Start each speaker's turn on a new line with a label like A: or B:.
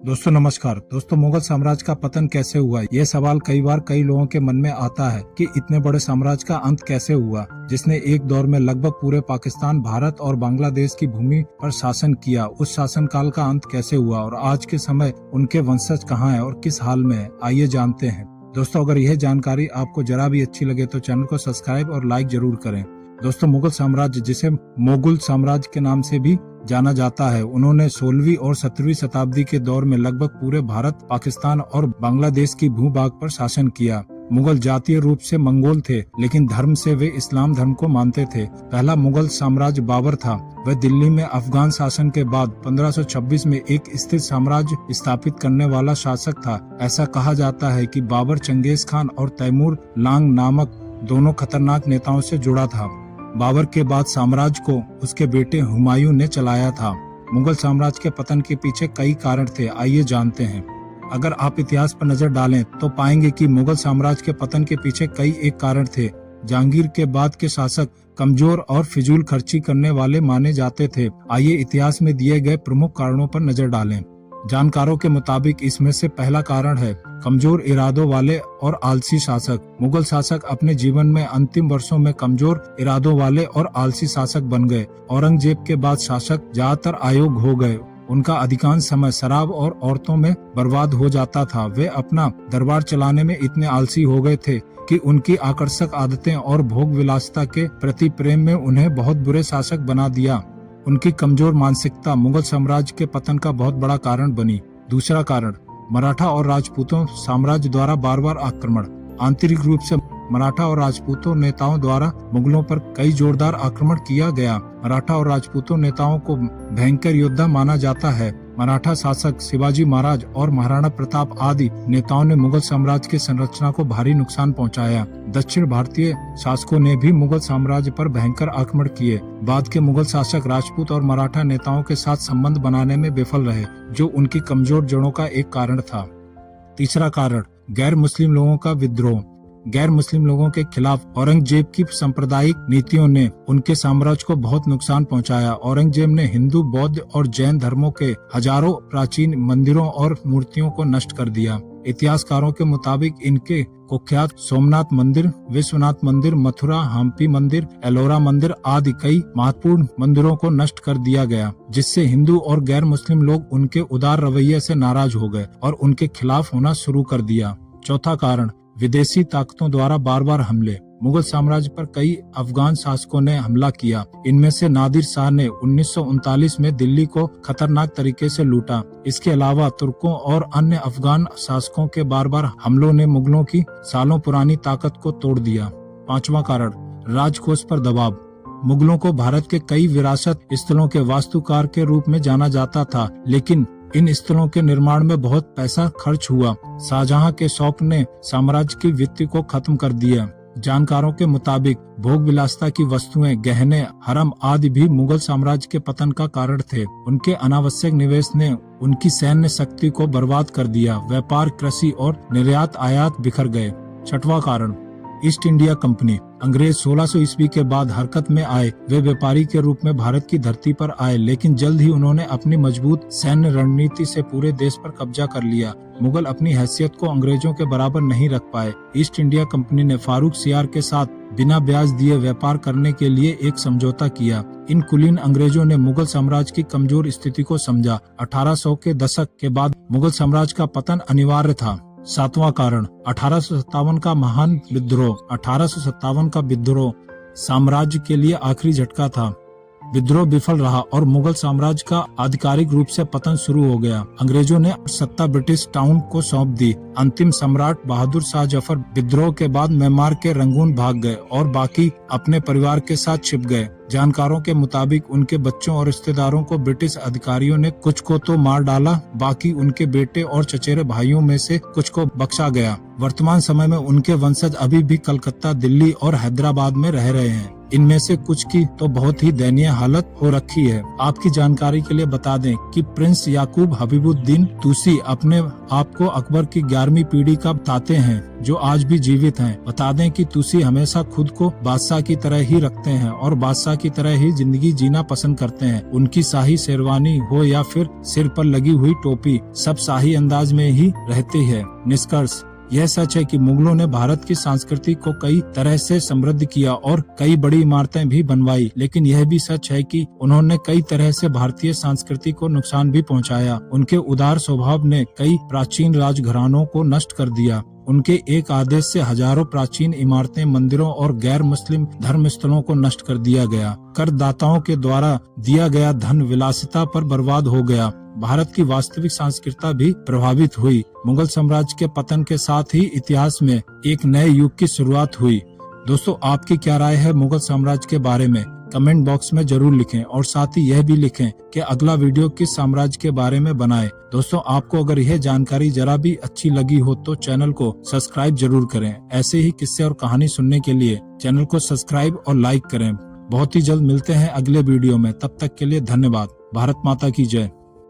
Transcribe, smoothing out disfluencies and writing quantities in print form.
A: दोस्तों नमस्कार। दोस्तों, मुगल साम्राज्य का पतन कैसे हुआ? ये सवाल कई बार कई लोगों के मन में आता है कि इतने बड़े साम्राज्य का अंत कैसे हुआ, जिसने एक दौर में लगभग पूरे पाकिस्तान, भारत और बांग्लादेश की भूमि पर शासन किया। उस शासनकाल का अंत कैसे हुआ और आज के समय उनके वंशज कहाँ हैं और किस हाल में है, आइए जानते हैं। दोस्तों, अगर यह जानकारी आपको जरा भी अच्छी लगे तो चैनल को सब्सक्राइब और लाइक जरूर करें। दोस्तों, मुगल साम्राज्य, जिसे मोगल साम्राज्य के नाम से भी जाना जाता है, उन्होंने 16वीं और 17वीं शताब्दी के दौर में लगभग पूरे भारत, पाकिस्तान और बांग्लादेश की भूभाग पर शासन किया। मुगल जातीय रूप से मंगोल थे, लेकिन धर्म से वे इस्लाम धर्म को मानते थे। पहला मुगल साम्राज्य बाबर था। वह दिल्ली में अफगान शासन के बाद 1526 में एक स्थिर साम्राज्य स्थापित करने वाला शासक था। ऐसा कहा जाता है कि बाबर चंगेज खान और तैमूर लांग नामक दोनों खतरनाक नेताओं से जुड़ा था। बाबर के बाद साम्राज्य को उसके बेटे हुमायूं ने चलाया था। मुगल साम्राज्य के पतन के पीछे कई कारण थे, आइए जानते हैं। अगर आप इतिहास पर नजर डालें तो पाएंगे कि मुगल साम्राज्य के पतन के पीछे कई एक कारण थे। जहांगीर के बाद के शासक कमजोर और फिजूल खर्ची करने वाले माने जाते थे। आइए इतिहास में दिए गए प्रमुख कारणों पर नजर डालें। जानकारों के मुताबिक इसमें से पहला कारण है कमजोर इरादों वाले और आलसी शासक। मुगल शासक अपने जीवन में अंतिम वर्षों में कमजोर इरादों वाले और आलसी शासक बन गए। औरंगजेब के बाद शासक ज्यादातर अयोग्य हो गए। उनका अधिकांश समय शराब और औरतों में बर्बाद हो जाता था। वे अपना दरबार चलाने में इतने आलसी हो गए थे कि उनकी आकर्षक आदतें और भोग विलासिता के प्रति प्रेम में उन्हें बहुत बुरे शासक बना दिया। उनकी कमजोर मानसिकता मुगल साम्राज्य के पतन का बहुत बड़ा कारण बनी। दूसरा कारण, मराठा और राजपूतों साम्राज्य द्वारा बार बार आक्रमण। आंतरिक रूप से मराठा और राजपूतों नेताओं द्वारा मुगलों पर कई जोरदार आक्रमण किया गया। मराठा और राजपूतों नेताओं को भयंकर योद्धा माना जाता है। मराठा शासक शिवाजी महाराज और महाराणा प्रताप आदि नेताओं ने मुगल साम्राज्य की संरचना को भारी नुकसान पहुंचाया। दक्षिण भारतीय शासकों ने भी मुगल साम्राज्य पर भयंकर आक्रमण किए। बाद के मुगल शासक राजपूत और मराठा नेताओं के साथ संबंध बनाने में विफल रहे, जो उनकी कमजोर जड़ों का एक कारण था। तीसरा कारण, गैर मुस्लिम लोगों का विद्रोह। गैर मुस्लिम लोगों के खिलाफ औरंगजेब की सांप्रदायिक नीतियों ने उनके साम्राज्य को बहुत नुकसान पहुंचाया। औरंगजेब ने हिंदू, बौद्ध और जैन धर्मों के हजारों प्राचीन मंदिरों और मूर्तियों को नष्ट कर दिया। इतिहासकारों के मुताबिक इनके कुख्यात सोमनाथ मंदिर, विश्वनाथ मंदिर, मथुरा हम्पी मंदिर, एलोरा मंदिर आदि कई महत्वपूर्ण मंदिरों को नष्ट कर दिया गया, जिससे हिंदू और गैर मुस्लिम लोग उनके उदार रवैये से नाराज हो गए और उनके खिलाफ होना शुरू कर दिया। चौथा कारण, विदेशी ताकतों द्वारा बार बार हमले। मुगल साम्राज्य पर कई अफगान शासकों ने हमला किया। इनमें से नादिर शाह ने 1939 में दिल्ली को खतरनाक तरीके से लूटा। इसके अलावा तुर्कों और अन्य अफगान शासकों के बार बार हमलों ने मुगलों की सालों पुरानी ताकत को तोड़ दिया। पांचवा कारण, राजकोष पर दबाव। मुगलों को भारत के कई विरासत स्थलों के वास्तुकार के रूप में जाना जाता था, लेकिन इन स्थलों के निर्माण में बहुत पैसा खर्च हुआ। शाहजहां के शौक ने साम्राज्य की वित्त को खत्म कर दिया। जानकारों के मुताबिक भोग विलासिता की वस्तुएं, गहने, हरम आदि भी मुगल साम्राज्य के पतन का कारण थे। उनके अनावश्यक निवेश ने उनकी सैन्य शक्ति को बर्बाद कर दिया। व्यापार, कृषि और निर्यात आयात बिखर गए। छठवां कारण, ईस्ट इंडिया कंपनी। अंग्रेज 1600 ईस्वी के बाद हरकत में आए। वे व्यापारी के रूप में भारत की धरती पर आए, लेकिन जल्द ही उन्होंने अपनी मजबूत सैन्य रणनीति से पूरे देश पर कब्जा कर लिया। मुगल अपनी हैसियत को अंग्रेजों के बराबर नहीं रख पाए। ईस्ट इंडिया कंपनी ने फारूक सियार के साथ बिना ब्याज दिए व्यापार करने के लिए एक समझौता किया। इन कुलीन अंग्रेजों ने मुगल साम्राज्य की कमजोर स्थिति को समझा। 1800 के दशक के बाद मुगल साम्राज्य का पतन अनिवार्य था। सातवां कारण, 1857 का महान विद्रोह। 1857 का विद्रोह साम्राज्य के लिए आखिरी झटका था। विद्रोह विफल रहा और मुगल साम्राज्य का आधिकारिक रूप से पतन शुरू हो गया। अंग्रेजों ने सत्ता ब्रिटिश टाउन को सौंप दी। अंतिम सम्राट बहादुर शाह जफर विद्रोह के बाद म्यांमार के रंगून भाग गए और बाकी अपने परिवार के साथ छिप गए। जानकारों के मुताबिक उनके बच्चों और रिश्तेदारों को ब्रिटिश अधिकारियों ने कुछ को तो मार डाला, बाकी उनके बेटे और चचेरे भाइयों में से कुछ को बख्शा गया। वर्तमान समय में उनके वंशज अभी भी कलकत्ता, दिल्ली और हैदराबाद में रह रहे हैं। इनमें से कुछ की तो बहुत ही दयनीय हालत हो रखी है। आपकी जानकारी के लिए बता दें कि प्रिंस याकूब हबीबुद्दीन तुसी अपने आप को अकबर की 11वीं पीढ़ी का बताते हैं, जो आज भी जीवित हैं। बता दें कि तुसी हमेशा खुद को बादशाह की तरह ही रखते हैं और बादशाह की तरह ही जिंदगी जीना पसंद करते हैं। उनकी शाही शेरवानी हो या फिर सिर पर लगी हुई टोपी, सब शाही अंदाज में ही रहती है। निष्कर्ष यह सच है कि मुगलों ने भारत की संस्कृति को कई तरह से समृद्ध किया और कई बड़ी इमारतें भी बनवाई, लेकिन यह भी सच है कि उन्होंने कई तरह से भारतीय संस्कृति को नुकसान भी पहुंचाया। उनके उदार स्वभाव ने कई प्राचीन राजघरानों को नष्ट कर दिया। उनके एक आदेश से हजारों प्राचीन इमारतें, मंदिरों और गैर मुस्लिम धर्म स्थलों को नष्ट कर दिया गया। करदाताओं के द्वारा दिया गया धन विलासिता पर बर्बाद हो गया। भारत की वास्तविक संस्कृति भी प्रभावित हुई। मुगल साम्राज्य के पतन के साथ ही इतिहास में एक नए युग की शुरुआत हुई। दोस्तों, आपकी क्या राय है मुगल साम्राज्य के बारे में? कमेंट बॉक्स में जरूर लिखें और साथ ही यह भी लिखें कि अगला वीडियो किस साम्राज्य के बारे में बनाएं। दोस्तों, आपको अगर यह जानकारी जरा भी अच्छी लगी हो तो चैनल को सब्सक्राइब जरूर करें। ऐसे ही किस्से और कहानी सुनने के लिए चैनल को सब्सक्राइब और लाइक करें। बहुत ही जल्द मिलते हैं अगले वीडियो में। तब तक के लिए धन्यवाद। भारत माता की जय।